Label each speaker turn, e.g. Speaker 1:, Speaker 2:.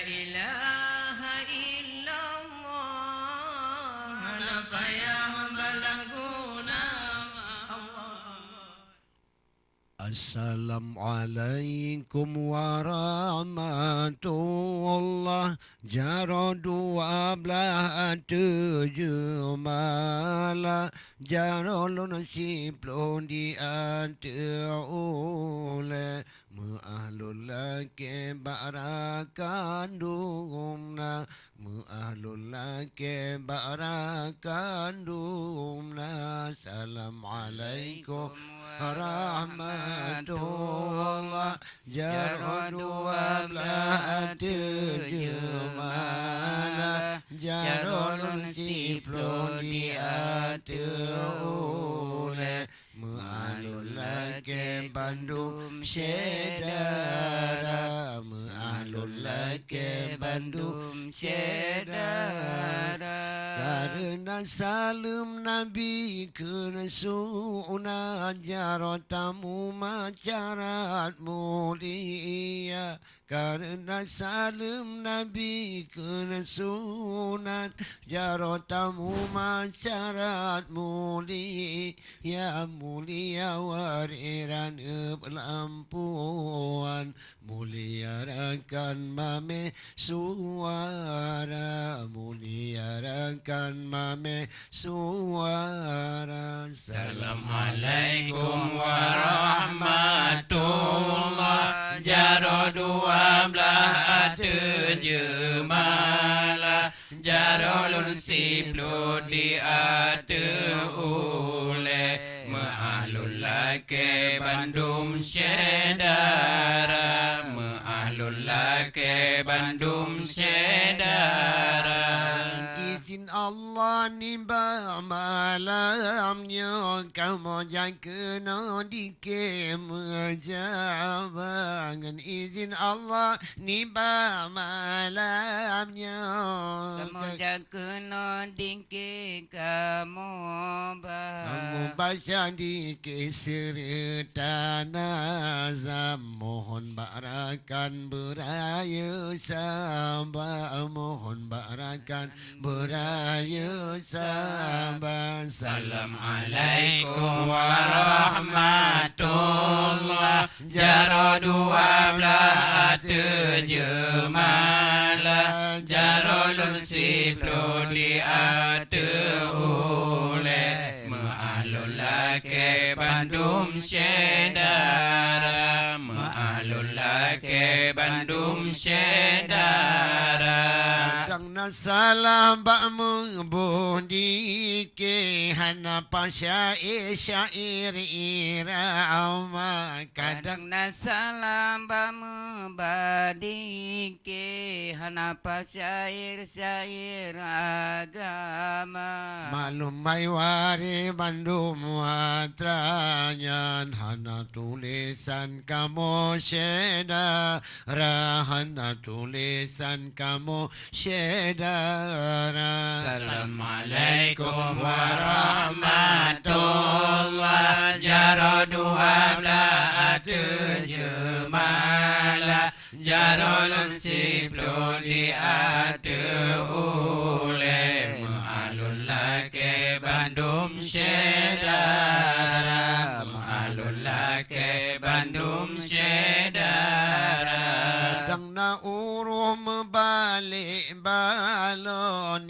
Speaker 1: ilaha illallah napa yang balaguna
Speaker 2: Assalamualaikum warahmatullah Jaradu ablah tujuh mala Jarolun siplon di ule Mu'ahlul laki barakan dumna Mu'ahlul laki barakan dumna Assalamualaikum warahmatullah Jaradu ablah tujuh mala Jarolun siplon di ule Mu'ahlul laki Bandung syedara Mu'ahlul laki Bandung syedara Karena salam Nabi kena sunnah Jarotamu macarat mulia Karena salam Nabi kena sunat Jarotamu macarat mulia Ya mulia wariran pelampuan Mulia rakan mame suara Mulia rakan mame suara
Speaker 1: Assalamualaikum warahmatullah Jaro dua belah tujuh mala Jaro lun siplu di ule Ma'ahlul laki Bandung syedara Ma'ahlul laki Bandung syedara
Speaker 2: Izin Allah nimba malamnya Kamu jangan kena dikem jabangan Izin Allah nimba malamnya
Speaker 1: Kamu jangan kena dikem kamu
Speaker 2: baca di keseri tanah Azam Mohon barakan beraya sabar Mohon barakan beraya sabar
Speaker 1: Assalamualaikum warahmatullah Jaro dua belah tujuh mala Jaro lun siplu di ule Ma'ahlul laki Bandung syedara Ma'ahlul laki Bandung syedara
Speaker 2: Kadang salam ba'mu bundi ke Hanapa syair irama
Speaker 1: Kadang nasalam bamu badike Hanapa syair agama
Speaker 2: Malum mai wari Bandung muatranya Hana tulisan kamu syedara Hana tulisan kamu syedara
Speaker 1: Assalamualaikum warahmatullah Jaro dua belah tujuh mala Jaro lun siplu di ule Ma'ahlul laki Bandung syedara Ma'ahlul laki Bandung syedara
Speaker 2: Kadang na uruh balik balon